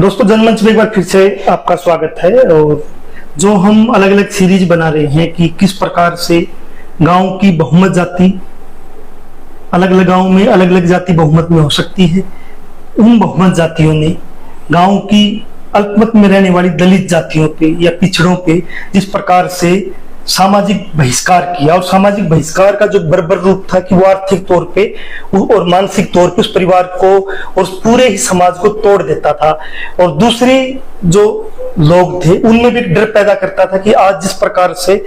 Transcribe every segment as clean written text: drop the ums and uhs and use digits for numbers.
दोस्तों, जनमंच में एक बार फिर से आपका स्वागत है। और जो हम अलग अलग सीरीज बना रहे हैं कि किस प्रकार से गांव की बहुमत जाति अलग अलग गांव में अलग अलग जाति बहुमत में हो सकती है, उन बहुमत जातियों ने गांव की अल्पमत में रहने वाली दलित जातियों पे या पिछड़ों पे जिस प्रकार से सामाजिक बहिष्कार किया, और सामाजिक बहिष्कार का जो बर्बर रूप था कि वो आर्थिक तौर पे और मानसिक तौर पे उस परिवार को और उस पूरे ही समाज को तोड़ देता था। और दूसरे जो लोग थे उनमें भी एक डर पैदा करता था कि आज जिस प्रकार से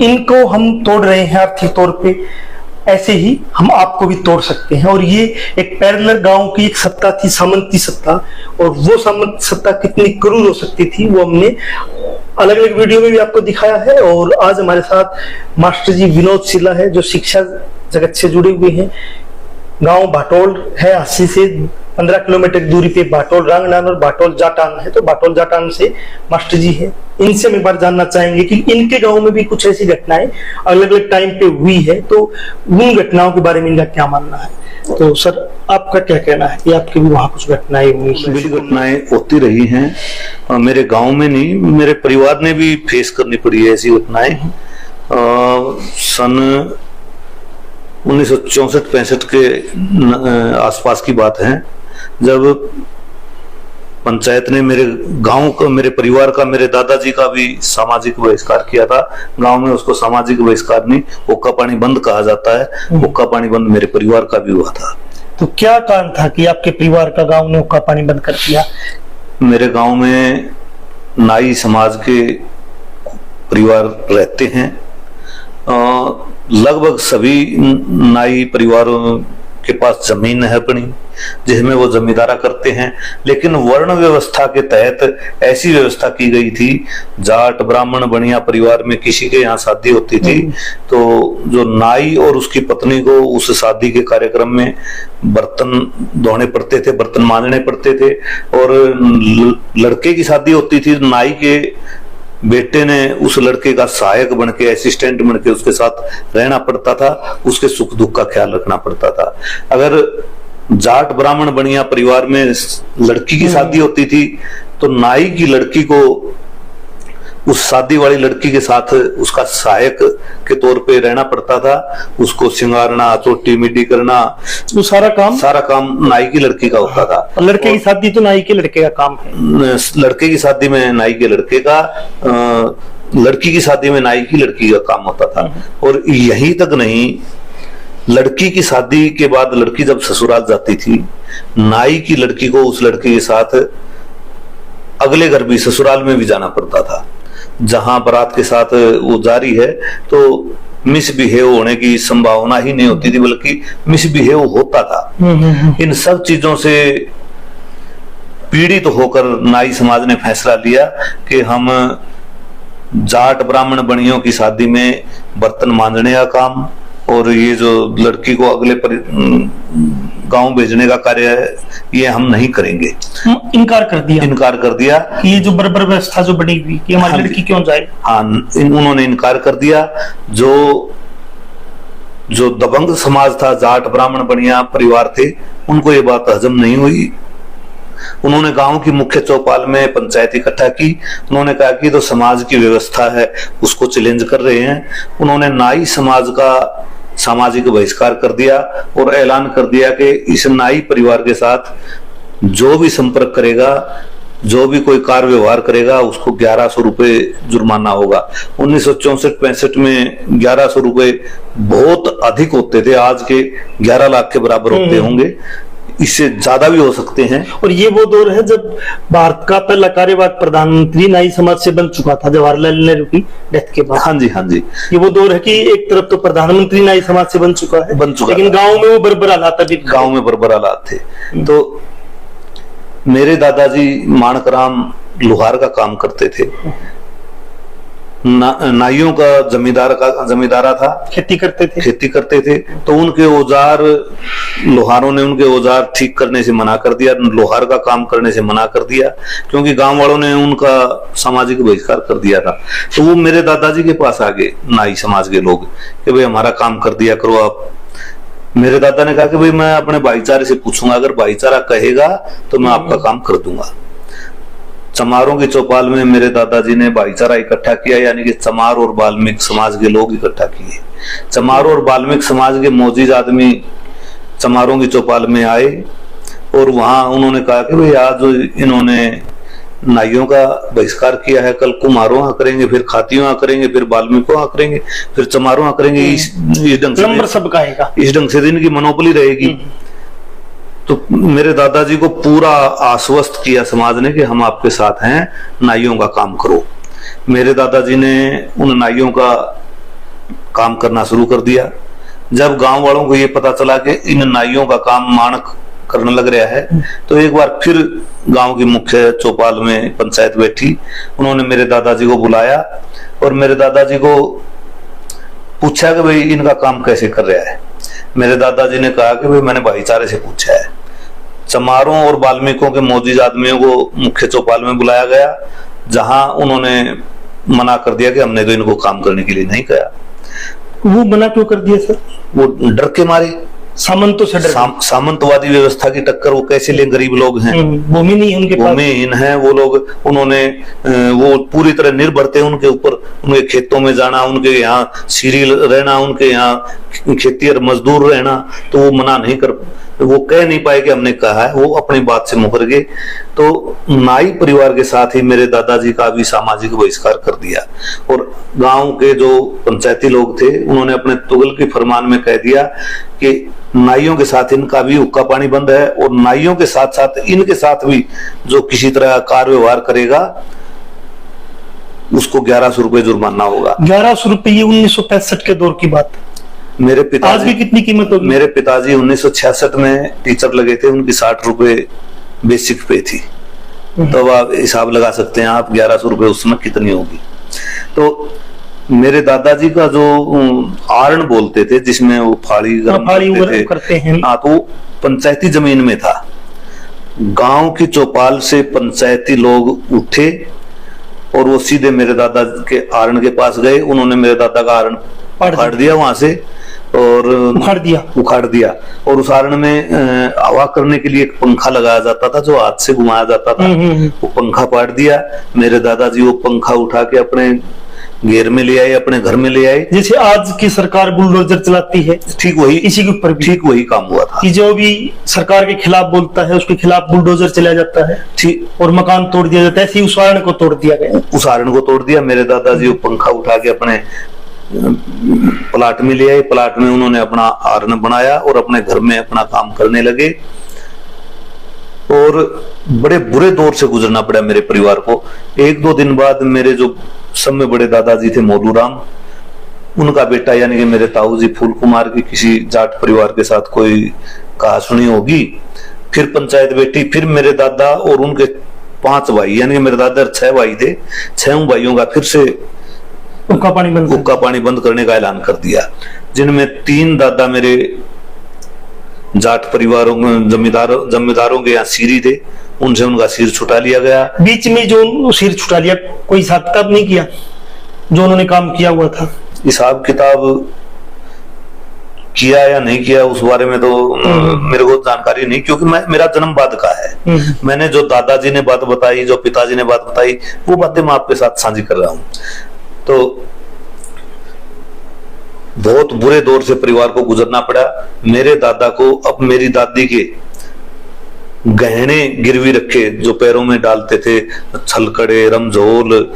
इनको हम तोड़ रहे हैं आर्थिक तौर पे, ऐसे ही हम आपको भी तोड़ सकते हैं। और ये एक पैरेलल गांव की एक सत्ता थी, सामंती सत्ता, और वो सामंती सत्ता कितनी क्रूर हो सकती थी वो हमने अलग अलग वीडियो में भी आपको दिखाया है। और आज हमारे साथ मास्टर जी विनोद सिला है, जो शिक्षा जगत से जुड़े हुए हैं। गांव भाटोल है, 80 से 15 किलोमीटर की दूरी पे भाटोल रांगनान और भाटोल जाटान है। तो भाटोल जाटान से मास्टर जी है, इनसे हम एक बार जानना चाहेंगे कि इनके गांव में भी कुछ ऐसी घटनाएं अलग अलग टाइम पे हुई है, तो उन घटनाओं के बारे में इनका क्या मानना है। तो सर, आपका क्या कहना है कि आपके भी वहां कुछ घटनाएं हुई? घटनाएं होती रही हैं, मेरे गांव में नहीं, मेरे परिवार ने भी फेस करनी पड़ी है ऐसी घटनाएं। सन 1964-65 के आसपास की बात है, जब पंचायत ने मेरे गांव का, मेरे परिवार का, मेरे दादाजी का भी सामाजिक बहिष्कार किया था। गांव में उसको सामाजिक बहिष्कार नहीं, हुक्का पानी बंद कहा जाता है। हुक्का पानी बंद मेरे परिवार का भी हुआ था। तो क्या कारण था कि आपके परिवार का गांव ने हुक्का पानी बंद कर दिया? मेरे गांव में नाई समाज के परिवार रहते हैं। लगभग सभी नाई परिवारों के पास जमीन है अपनी, जिसमें वो जमींदारा करते हैं। लेकिन वर्ण व्यवस्था के तहत ऐसी व्यवस्था की गई थी, जाट ब्राह्मण बनिया परिवार में किसी के यहाँ शादी होती थी तो जो नाई और उसकी पत्नी को उस शादी के कार्यक्रम में बर्तन धोने पड़ते थे, बर्तन मांजने पड़ते थे। और लड़के की शादी होती थी, नाई के बेटे ने उस लड़के का सहायक बनके, असिस्टेंट बनके उसके साथ रहना पड़ता था, उसके सुख दुख का ख्याल रखना पड़ता था। अगर जाट ब्राह्मण बनिया परिवार में लड़की की शादी होती थी तो नाई की लड़की को उस शादी वाली लड़की के साथ उसका सहायक के तौर पे रहना पड़ता था। उसको सिंगारना, चोटी मिट्टी करना, वो सारा काम नाई की लड़की का होता था। और लड़के की शादी तो नाई के लड़के का काम है। लड़के की शादी में नाई के लड़के का, लड़की की शादी में नाई की लड़की का काम होता था। और यहीं तक नहीं, लड़की की शादी के बाद लड़की जब ससुराल जाती थी, नाई की लड़की को उस लड़के के साथ अगले घर भी, ससुराल में भी जाना पड़ता था। जहां बारात के साथ वो जारी है तो मिसबिहेव होने की संभावना ही नहीं होती थी, बल्कि मिसबिहेव होता था। इन सब चीजों से पीड़ित होकर नाई समाज ने फैसला लिया कि हम जाट ब्राह्मण बनियों की शादी में बर्तन मांजने का काम और ये जो लड़की को अगले गांव भेजने का कार्य है, ये हम नहीं करेंगे। इनकार कर दिया कि ये जो बर्बर व्यवस्था जो बनी हुई कि हमारी लड़की क्यों जाए। हाँ, उन्होंने इनकार कर दिया। जो दबंग समाज था, जाट ब्राह्मण बनिया परिवार थे, उनको ये बात हजम नहीं हुई। उन्होंने गांव की मुख्य चौपाल में पंचायत इकट्ठा की। उन्होंने कहा कि तो समाज की व्यवस्था है उसको चैलेंज कर रहे हैं। उन्होंने नाई समाज का सामाजिक बहिष्कार कर दिया और ऐलान कर दिया कि इस नाई परिवार के साथ जो भी संपर्क करेगा, जो भी कोई कार्य व्यवहार करेगा, उसको 1100 रुपए जुर्माना होगा। 1964-65 में 1100 रुपए बहुत अधिक होते थे, आज के 11 लाख के बराबर होते होंगे, इससे ज्यादा भी हो सकते हैं। और ये वो दौर है जब भारत का पहला कार्यवाहक प्रधानमंत्री नाई समाज से बन चुका था, जवाहरलाल नेहरू की डेथ के बाद। हाँ जी, हाँ जी। ये वो दौर है कि एक तरफ तो प्रधानमंत्री नाई समाज से बन चुका है, लेकिन गांव में वो बर्बर हालात, अभी गांव में बर्बर हालात थे। तो मेरे दादाजी माणकराम लोहार का काम करते थे, नाइयों का जमींदारा था, खेती करते थे। तो उनके औजार, लोहारों ने उनके औजार ठीक करने से मना कर दिया, लोहार का काम करने से मना कर दिया, क्योंकि गांव वालों ने उनका सामाजिक बहिष्कार कर दिया था। तो वो मेरे दादाजी के पास आ गए नाई समाज के लोग कि भाई हमारा काम कर दिया करो आप। मेरे दादा ने कहा कि भाई मैं अपने भाईचारे से पूछूंगा, अगर भाईचारा कहेगा तो मैं आपका काम कर दूंगा। चमारों की चौपाल में मेरे दादाजी ने भाईचारा इकट्ठा किया, यानी कि चमार और वाल्मीकि समाज के लोग इकट्ठा किए। चमार और वाल्मीकि समाज के मोजीज आदमी चमारों की चौपाल में आए और वहां उन्होंने कहा कि भाई आज इन्होंने नाइयों का बहिष्कार किया है, कल कुम्हारों करेंगे, फिर खातियों करेंगे, फिर वाल्मीकियों करेंगे, फिर चमारों करेंगे। इस ढंग से नंबर सबका आएगा, इस ढंग से इनकी मनोबली रहेगी। तो मेरे दादाजी को पूरा आश्वस्त किया समाज ने कि हम आपके साथ हैं, नाइयों का काम करो। मेरे दादाजी ने उन नाइयों का काम करना शुरू कर दिया। जब गांव वालों को ये पता चला कि इन नाइयों का काम मानक करने लग रहा है, तो एक बार फिर गांव की मुख्य चौपाल में पंचायत बैठी। उन्होंने मेरे दादाजी को बुलाया और मेरे दादाजी को पूछा कि भाई इनका काम कैसे कर रहा है। मेरे दादाजी ने कहा कि भाई मैंने भाईचारे से पूछा है। चमारों और वाल्मीकियों के मौजूद आदमियों को मुख्य चौपाल में बुलाया गया, जहां उन्होंने मना कर दिया कि हमने तो इनको काम करने के लिए नहीं कहा। वो मना क्यों कर दिया सर? वो डर के मारे, सामंतों से डर, सामंतवादी व्यवस्था की टक्कर वो कैसे ले? गरीब लोग हैं, भूमि उनके पास, भूमिहीन है वो लोग। उन्होंने वो पूरी तरह निर्भर थे उनके ऊपर, उनके खेतों में जाना, उनके यहाँ सीरी रहना, उनके यहाँ खेती और मजदूर रहना। तो वो मना नहीं कर, वो कह नहीं पाए कि हमने कहा है, वो अपनी बात से मुकर गए। तो नाई परिवार के साथ ही मेरे दादाजी का भी सामाजिक बहिष्कार कर दिया और गांव के जो पंचायती लोग थे उन्होंने अपने तुगल के फरमान में कह दिया कि नाइयों के साथ इनका भी हुक्का पानी बंद है और नाइयों के साथ साथ इनके साथ भी जो किसी तरह कार्य व्यवहार करेगा उसको 1100 रुपए जुर्माना होगा। 1100 रुपए, ये 1965 के दौर की बात। मेरे पिताजी, आज भी कितनी कीमत होगी? मेरे पिताजी 1966 में टीचर लगे थे, उनकी 60 रुपए बेसिक पे थी। तो आप हिसाब लगा सकते हैं आप 1100 रुपए उस समय कितनी होगी। तो मेरे दादाजी का जो आरण बोलते थे, जिसमें वो फाड़ी करते हैं, हाँ, तो पंचायती जमीन में था। गांव की चौपाल से पंचायती लोग उठे और वो सीधे मेरे दादा के आरण के पास गए। उन्होंने मेरे दादा का आरण फाड़ दिया वहां से और उखाड़ दिया और उस आरण में हवा करने के लिए एक पंखा लगाया जाता था जो हाथ से घुमाया जाता था। वो पंखा फाड़ दिया। मेरे दादाजी वो पंखा उठा के अपने घेर में ले आए, अपने घर में ले आए। जैसे आज की सरकार बुलडोजर चलाती है, ठीक वही, इसी के ऊपर ठीक वही काम हुआ था कि जो भी सरकार के खिलाफ बोलता है उसके खिलाफ बुलडोजर चला जाता है, ठीक, और मकान तोड़ दिया जाता है। ऐसे उस आरण को तोड़ दिया गया, उस आरण को तोड़ दिया। मेरे दादाजी वो पंखा उठा के अपने प्लाट में ले आए। प्लाट में उन्होंने अपना आरण बनाया और अपने घर में अपना काम करने लगे और बड़े बुरे दौर से गुजरना पड़ा मेरे परिवार को। 1-2 दिन बाद मेरे जो सब में बड़े दादाजी थे मोलू राम, उनका बेटा यानी कि मेरे ताऊ जी फूल कुमार की किसी जाट परिवार के साथ कोई कहा सुनी होगी। फिर पंचायत बैठी, फिर मेरे दादा और उनके 5 भाई यानी कि मेरे दादा 6 भाई थे, 6 भाइयों का फिर से हुक्का पानी बंद करने का ऐलान कर दिया, जिनमें 3 दादा मेरे जाट परिवारों जमींदारों के यहाँ सीरी थे, उनसे उनका सिर छुटा लिया गया। बीच में जो सिर छुटा लिया, कोई हिसाब किताब नहीं किया जो उन्होंने काम किया हुआ था? हिसाब किताब किया या नहीं किया उस बारे में तो मेरे को जानकारी नहीं, क्योंकि मेरा जन्म बाद का है। मैंने जो दादाजी ने बात बताई, जो पिताजी ने बात बताई, वो बातें मैं आपके साथ साझी कर रहा हूं। तो बहुत बुरे दौर से परिवार को गुजरना पड़ा। मेरे दादा को अब मेरी दादी के गहने गिरवी रखे जो पैरों में डालते थे, छलकड़े, रमझोल,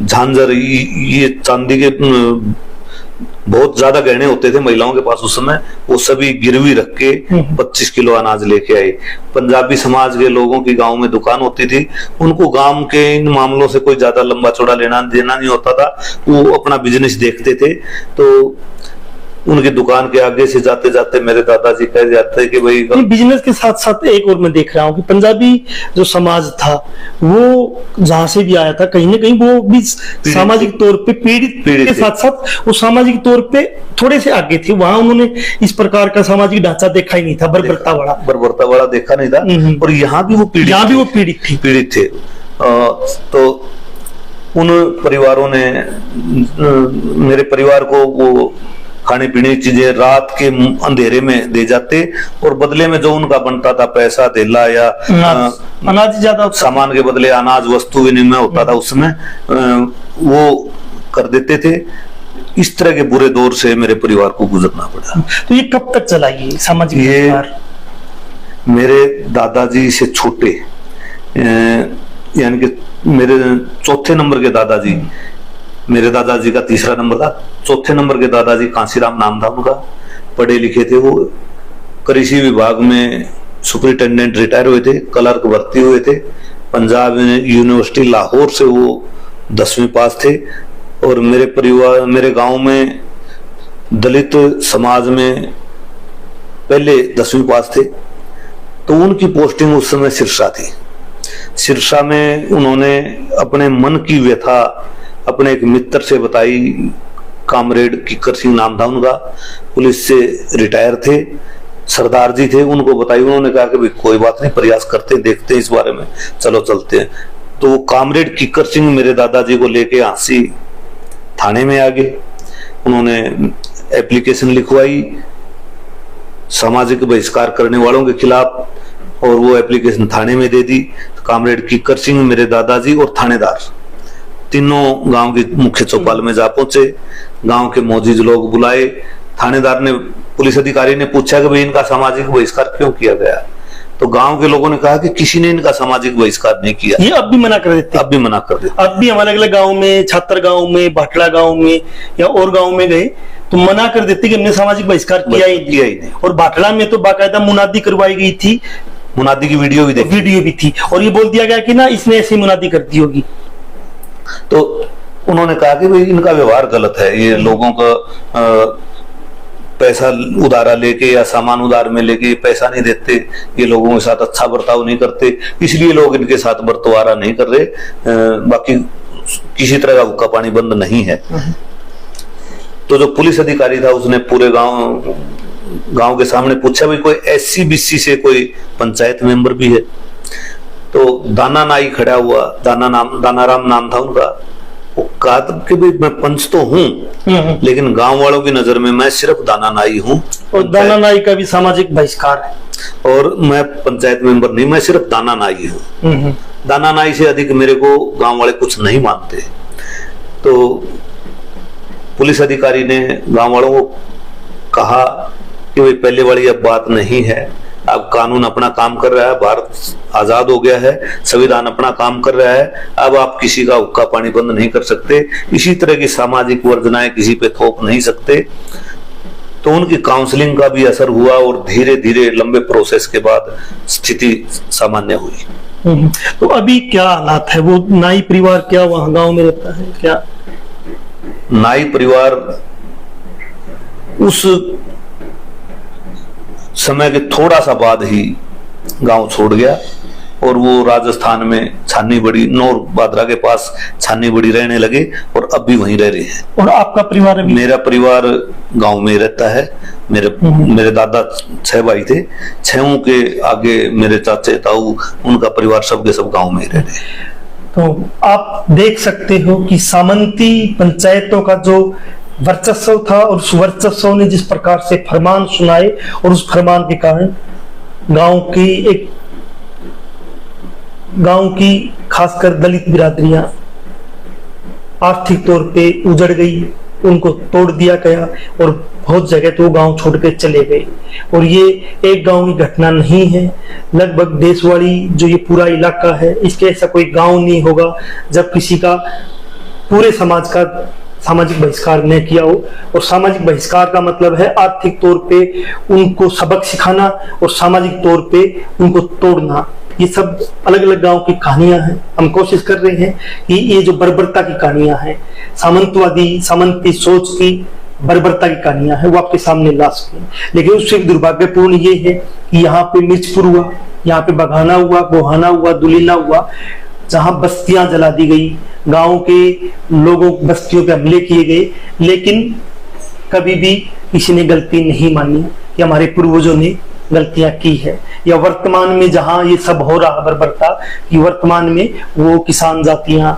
झांझर, ये चांदी के बहुत ज्यादा गहने होते थे महिलाओं के पास उस समय, वो सभी गिरवी रख के 25 किलो अनाज लेके आए। पंजाबी समाज के लोगों की गांव में दुकान होती थी, उनको गांव के इन मामलों से कोई ज्यादा लंबा चौड़ा लेना देना नहीं होता था, वो अपना बिजनेस देखते थे। तो उनकी दुकान के आगे से जाते जाते मेरे दादाजी कह जाते कि भाई, बिजनेस के साथ साथ एक और मैं देख रहा हूँ कि पंजाबी जो समाज था वो जहां से भी आया था, कहीं ना कहीं वो भी सामाजिक तौर पे पीड़ित के साथ साथ वो सामाजिक तौर पे थोड़े से आगे थे। वहां उन्होंने इस प्रकार का सामाजिक ढांचा देखा ही नहीं था, बर्बरता वाला देखा नहीं था। और यहाँ भी वो पीड़ित थे। तो उन परिवारों ने मेरे परिवार को वो खाने पीने की चीजें रात के अंधेरे में दे जाते, और बदले में जो उनका बनता था पैसा धेला या अनाज ज्यादा सामान के बदले अनाज वस्तु विनिमय होता था उसमें, वो कर देते थे। इस तरह के बुरे दौर से मेरे परिवार को गुजरना पड़ा। तो ये कब तक चला ये सामाजिक ये बहिष्कार? मेरे दादाजी से छोटे, यानी कि मेरे चौथे नंबर के दादाजी, मेरे दादाजी का तीसरा नंबर था, चौथे नंबर के दादाजी कांसीराम नाम था उनका, पढ़े लिखे थे, वो कृषि विभाग में सुपरिटेंडेंट रिटायर हुए थे, क्लर्क भर्ती हुए थे, पंजाब यूनिवर्सिटी लाहौर से वो 10वीं पास थे। और मेरे परिवार, मेरे गांव में दलित समाज में पहले 10वीं पास थे, तो उनकी पोस्टिंग उस समय सिरसा थी। सिरसा में उन्होंने अपने मन की व्यथा अपने एक मित्र से बताई, कामरेड किक्कर सिंह नाम था उनका, पुलिस से रिटायर थे, सरदार जी थे, उनको बताई। उन्होंने कहा कि भाई कोई बात नहीं, प्रयास करते हैं, देखते हैं इस बारे में, चलो चलते हैं। तो वो कामरेड किक्कर सिंह मेरे दादाजी को लेके हांसी थाने में आ गए। उन्होंने एप्लीकेशन लिखवाई सामाजिक बहिष्कार करने वालों के खिलाफ, और वो एप्लीकेशन थाने में दे दी। कामरेड किक्कर सिंह, मेरे दादाजी और थानेदार तीनों गांव के मुख्य चौपाल में जा पहुंचे। गांव के मौजूद लोग बुलाए। थानेदार ने, पुलिस अधिकारी ने पूछा कि भाई इनका सामाजिक बहिष्कार क्यों किया गया, तो गांव के लोगों ने कहा कि किसी ने इनका सामाजिक बहिष्कार नहीं किया। ये अब भी मना कर देते? अब भी मना कर देते। अब भी हम अलग अलग गाँव में, छात्र गाँव में, भाटला गाँव में या और गाँव में गए तो मना कर देते कि हमने सामाजिक बहिष्कार किया ही नहीं। और भाटला में तो बाकायदा मुनादी करवाई गई थी, मुनादी की वीडियो भी थी, और ये बोल दिया गया कि ना इसने ऐसी मुनादी कर दी होगी। तो उन्होंने कहा कि भाई इनका व्यवहार गलत है, ये लोगों का पैसा उधारा लेके या सामान उधार में लेके पैसा नहीं देते, ये लोगों के साथ अच्छा बर्ताव नहीं करते, इसलिए लोग इनके साथ बर्तावारा नहीं कर रहे। बाकी किसी तरह का हुक्का पानी बंद नहीं है। तो जो पुलिस अधिकारी था उसने पूरे गांव के सामने पूछा भाई कोई SC-BC से कोई पंचायत मेंबर भी है, तो दाना नाई खड़ा हुआ, दानाराम नाम था उनका। वो कहा कि भाई मैं पंच तो हूँ, लेकिन गांव वालों की नजर में मैं सिर्फ दाना नाई हूँ, और दाना नाई का भी सामाजिक बहिष्कार है, और मैं पंचायत मेंबर नहीं, मैं सिर्फ दाना नाई हूँ। दाना नाई से अधिक मेरे को गांव वाले कुछ नहीं मानते। तो पुलिस अधिकारी ने गांव वालों को कहा कि भाई पहले वाली अब बात नहीं है, अब कानून अपना काम कर रहा है, भारत आजाद हो गया है, संविधान अपना काम कर रहा है, अब आप किसी का हुक्का पानी बंद नहीं कर सकते, इसी तरह की सामाजिक वर्जनाएं किसी पे थोप नहीं सकते। तो उनकी काउंसलिंग का भी असर हुआ, और धीरे धीरे लंबे प्रोसेस के बाद स्थिति सामान्य हुई। तो अभी क्या हालात है? वो नाई परिवार क्या वहां गांव में रहता है क्या? नाई परिवार उस समय के थोड़ा सा बाद ही गांव छोड़ गया, और वो राजस्थान में छानी बड़ी, नौर बादरा के पास छानी बड़ी रहने लगे, और अब भी वहीं रह रहे हैं। और आपका परिवार? अभी मेरा परिवार गांव में रहता है। मेरे दादा 6 भाई थे, 6 के आगे मेरे चाचे ताऊ, उनका परिवार सब के सब गांव में ही रह रहे हैं। तो आप देख सकते हो कि सामंती पंचायतों का जो वर्चस्व था, और उस वर्चस्व ने जिस प्रकार से फरमान सुनाए, और उस फरमान के कारण गांव की खासकर दलित बिरादरियां आर्थिक तौर पे उजड़ गई, उनको तोड़ दिया गया, और बहुत जगह तो गांव छोड़ के चले गए। और ये एक गांव की घटना नहीं है, लगभग देशवाड़ी जो ये पूरा इलाका है, इसके ऐसा कोई गांव नहीं होगा जब किसी का पूरे समाज का सामाजिक बहिष्कार न किया हो। और सामाजिक बहिष्कार का मतलब है आर्थिक तौर पे उनको सबक सिखाना, और सामाजिक तौर पे उनको तोड़ना। ये सब अलग अलग गांव की कहानियां हैं। हम कोशिश कर रहे हैं कि ये जो बर्बरता की कहानियां हैं, सामंती सोच की बर्बरता की कहानियां हैं, वो आपके सामने ला सकें। लेकिन उससे दुर्भाग्यपूर्ण ये है कि यहाँ पे मिर्चपुर हुआ, यहाँ पे बघाना हुआ, गोहाना हुआ, दुलीना हुआ, जहां बस्तियां जला दी गई, गांव के लोगों बस्तियों पे हमले किए गए, लेकिन कभी भी किसी ने गलती नहीं मानी कि हमारे पूर्वजों ने गलतियां की है। या वर्तमान में जहां ये सब हो रहा बर्बरता, कि वर्तमान में वो किसान जातियां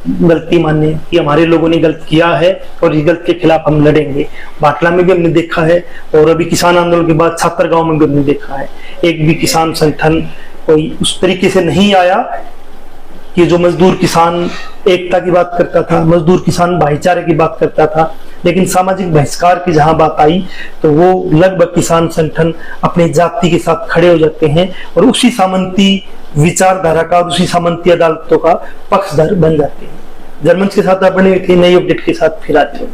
गलती माने कि हमारे लोगों ने गलत किया है और इस गलत के खिलाफ हम लड़ेंगे। बाटला में भी हमने देखा है और अभी किसान आंदोलन के बाद छात्रगांव में भी हमने देखा है, एक भी किसान संगठन कोई उस तरीके से नहीं आया कि जो मजदूर किसान एकता की बात करता था, मजदूर किसान भाईचारे की बात करता था, लेकिन सामाजिक बहिष्कार की जहां बात आई तो वो लगभग किसान संगठन अपने जाति के साथ खड़े हो जाते हैं और उसी सामंती विचारधारा का और उसी सामंती अदालतों का पक्षधर बन जाते हैं। जर्मन के साथ अपने नई अपडेट के साथ फिर आते हैं।